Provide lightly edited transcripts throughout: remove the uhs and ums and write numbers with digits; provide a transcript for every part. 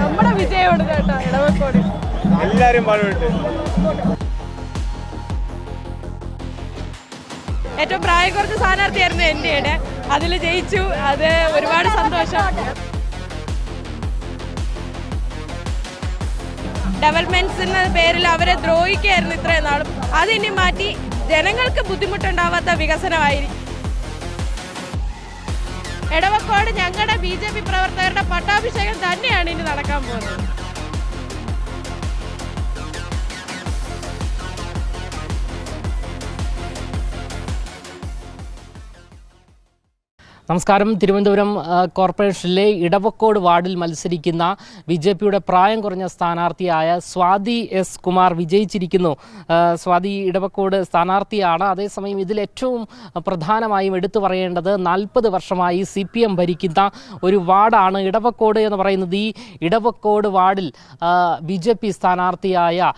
നമ്മുടെ വിജയമാണ് കേട്ടോ ഇടവക്കോട്. എല്ലാരും പാടുപെട്ട് ഏറ്റവും പ്രായം കുറച്ച് സ്ഥാനാർത്ഥിയായിരുന്നു എൻ്റെ. അതിൽ ജയിച്ചു. അത് ഒരുപാട് സന്തോഷം. ഡെവലപ്മെന്റ്സിന്റെ പേരിൽ അവരെ ദ്രോഹിക്കായിരുന്നു ഇത്രയും നാളും. അതിനി മാറ്റി ജനങ്ങൾക്ക് ബുദ്ധിമുട്ടുണ്ടാവാത്ത വികസനമായിരിക്കും. എടവക്കോട് ഞങ്ങളുടെ BJP പ്രവർത്തകരുടെ പട്ടാഭിഷേകം തന്നെയാണ് ഇനി നടക്കാൻ പോകുന്നത്. നമസ്കാരം. തിരുവനന്തപുരം കോർപ്പറേഷനിലെ ഇടവക്കോട് വാർഡിൽ മത്സരിക്കുന്ന BJPയുടെ പ്രായം കുറഞ്ഞ സ്ഥാനാർത്ഥിയായ സ്വാതി എസ് കുമാർ വിജയിച്ചിരിക്കുന്നു. സ്വാതി ഇടവക്കോട് സ്ഥാനാർത്ഥിയാണ്. അതേസമയം ഇതിൽ ഏറ്റവും പ്രധാനമായും എടുത്തു പറയേണ്ടത് 40 വർഷമായി CPM ഭരിക്കുന്ന ഒരു വാർഡാണ് ഇടവക്കോട് എന്ന് പറയുന്നത്. ഈ ഇടവക്കോട് വാർഡിൽ BJP സ്ഥാനാർത്ഥിയായ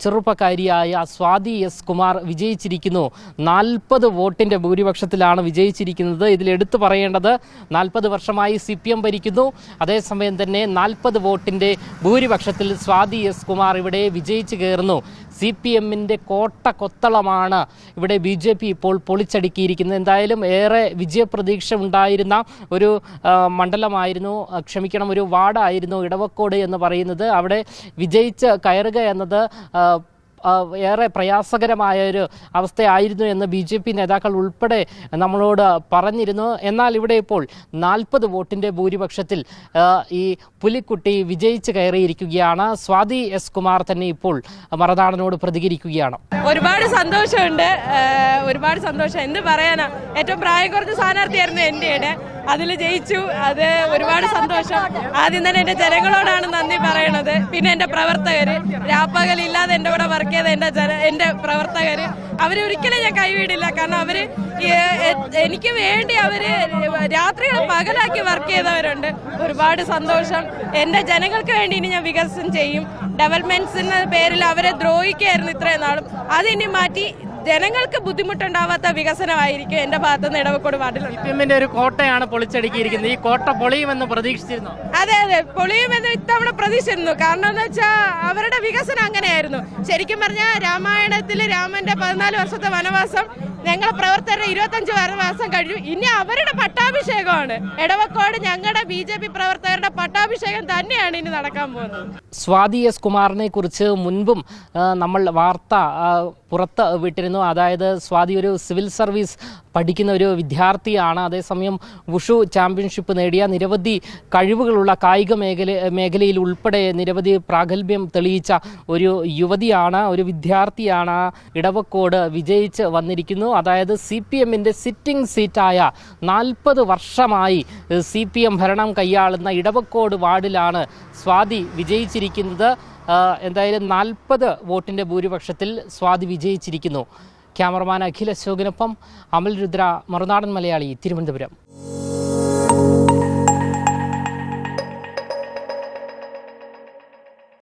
ചെറുപ്പക്കാരിയായ സ്വാതി എസ് കുമാർ വിജയിച്ചിരിക്കുന്നു. 40 വോട്ടിൻ്റെ ഭൂരിപക്ഷത്തിലാണ് വിജയിച്ചിരിക്കുന്നത്. ഇതിലെടുത്ത് പറയേണ്ടത് 40 വർഷമായി CPM ഭരിക്കുന്നു. അതേസമയം തന്നെ 40 വോട്ടിൻ്റെ ഭൂരിപക്ഷത്തിൽ സ്വാതി എസ് കുമാർ ഇവിടെ വിജയിച്ചു കയറുന്നു. CPMൻ്റെ കോട്ട കൊത്തളമാണ് ഇവിടെ BJP ഇപ്പോൾ പൊളിച്ചടുക്കിയിരിക്കുന്നത്. എന്തായാലും ഏറെ വിജയപ്രതീക്ഷ ഉണ്ടായിരുന്ന ഒരു മണ്ഡലമായിരുന്നു, ഒരു വാർഡായിരുന്നു ഇടവക്കോട് എന്ന് പറയുന്നത്. അവിടെ വിജയിച്ച് കയറുക എന്നത് ഏറെ പ്രയാസകരമായൊരു അവസ്ഥയായിരുന്നു എന്ന് BJP നേതാക്കൾ ഉൾപ്പെടെ നമ്മളോട് പറഞ്ഞിരുന്നു. എന്നാൽ ഇവിടെ ഇപ്പോൾ 40 വോട്ടിൻ്റെ ഭൂരിപക്ഷത്തിൽ ഈ പുലിക്കുട്ടി വിജയിച്ച് കയറിയിരിക്കുകയാണ്. സ്വാതി എസ് കുമാർ തന്നെ ഇപ്പോൾ മറുനാടനോട് പ്രതികരിക്കുകയാണ്. ഒരുപാട് സന്തോഷമുണ്ട്, ഒരുപാട് സന്തോഷം. എന്ത് പറയാനാ, ഏറ്റവും പ്രായം കുറഞ്ഞ സ്ഥാനാർത്ഥിയായിരുന്നു എൻ്റെ. അതിൽ ജയിച്ചു. അത് ഒരുപാട് സന്തോഷം. ആദ്യം തന്നെ എൻ്റെ ജനങ്ങളോടാണ് നന്ദി പറയണത്. പിന്നെ എൻ്റെ പ്രവർത്തകർ, രാപ്പകലില്ലാതെ എൻ്റെ കൂടെ വർക്ക് ചെയ്ത എൻ്റെ പ്രവർത്തകർ, അവരൊരിക്കലും ഞാൻ കൈവിടില്ല. കാരണം അവർ എനിക്ക് വേണ്ടി രാത്രികൾ പകലാക്കി വർക്ക് ചെയ്തവരുണ്ട്. ഒരുപാട് സന്തോഷം. എൻ്റെ ജനങ്ങൾക്ക് വേണ്ടി ഇനി ഞാൻ വികസനം ചെയ്യും. ഡെവലപ്മെന്റ്സിന്റെ പേരിൽ അവരെ ദ്രോഹിക്കായിരുന്നു ഇത്രയും നാളും. അതിനി മാറ്റി ജനങ്ങൾക്ക് ബുദ്ധിമുട്ടുണ്ടാവാത്ത വികസനമായിരിക്കും എൻ്റെ ഭാഗത്തുനിന്ന് ഇടവക്കോട് വാർഡിൽ. CPMന്റെ ഒരു കോട്ടയാണ് പൊളിച്ചടുക്കിയിരിക്കുന്നത്. ഈ കോട്ട പൊളിയുമെന്ന് പ്രതീക്ഷിച്ചിരുന്നു? അതെ, പൊളിയുമെന്ന് ഇത്തവണ പ്രതീക്ഷിച്ചിരുന്നു. കാരണം എന്ന് വെച്ചാൽ അവരുടെ വികസനം അങ്ങനെയായിരുന്നു. ശരിക്കും പറഞ്ഞാൽ രാമായണത്തിൽ രാമന്റെ 14 വർഷത്തെ വനവാസം ഞങ്ങളെ പ്രവർത്തകരുടെ 25 വനവാസം കഴിഞ്ഞു. ഇനി അവരുടെ പട്ടാഭിഷേകമാണ്. ഇടവക്കോട് ഞങ്ങളുടെ BJP പ്രവർത്തകരുടെ പട്ടാഭിഷേകം തന്നെയാണ് ഇനി നടക്കാൻ പോകുന്നത്. സ്വാതി എസ് കുമാറിനെ കുറിച്ച് മുൻപും നമ്മൾ വാർത്ത പുറത്ത് വിട്ടിരുന്നു. അതായത് സ്വാതി ഒരു സിവിൽ സർവീസ് പഠിക്കുന്ന ഒരു വിദ്യാർത്ഥിയാണ്. അതേസമയം വുഷു ചാമ്പ്യൻഷിപ്പ് നേടിയ നിരവധി കഴിവുകളുള്ള കായിക മേഖലയിൽ ഉൾപ്പെടെ നിരവധി പ്രാഗൽഭ്യം തെളിയിച്ച ഒരു യുവതിയാണ്, ഒരു വിദ്യാർത്ഥിയാണ്. ഇടവക്കോട് വിജയിച്ച് വന്നിരിക്കുന്നു. അതായത് CPMൻ്റെ സിറ്റിംഗ് സീറ്റായ 40 വർഷമായി CPM ഭരണം കൈയാളുന്ന ഇടവക്കോട് വാർഡിലാണ് സ്വാതി വിജയിച്ചിരിക്കുന്നത്. എന്തായാലും 40 വോട്ടിൻ്റെ ഭൂരിപക്ഷത്തിൽ സ്വാതി വിജയിച്ചിരിക്കുന്നു. ക്യാമറമാൻ അഖിൽ അശോകിനൊപ്പം അമൽ രുദ്ര, മറുനാടൻ മലയാളി, തിരുവനന്തപുരം.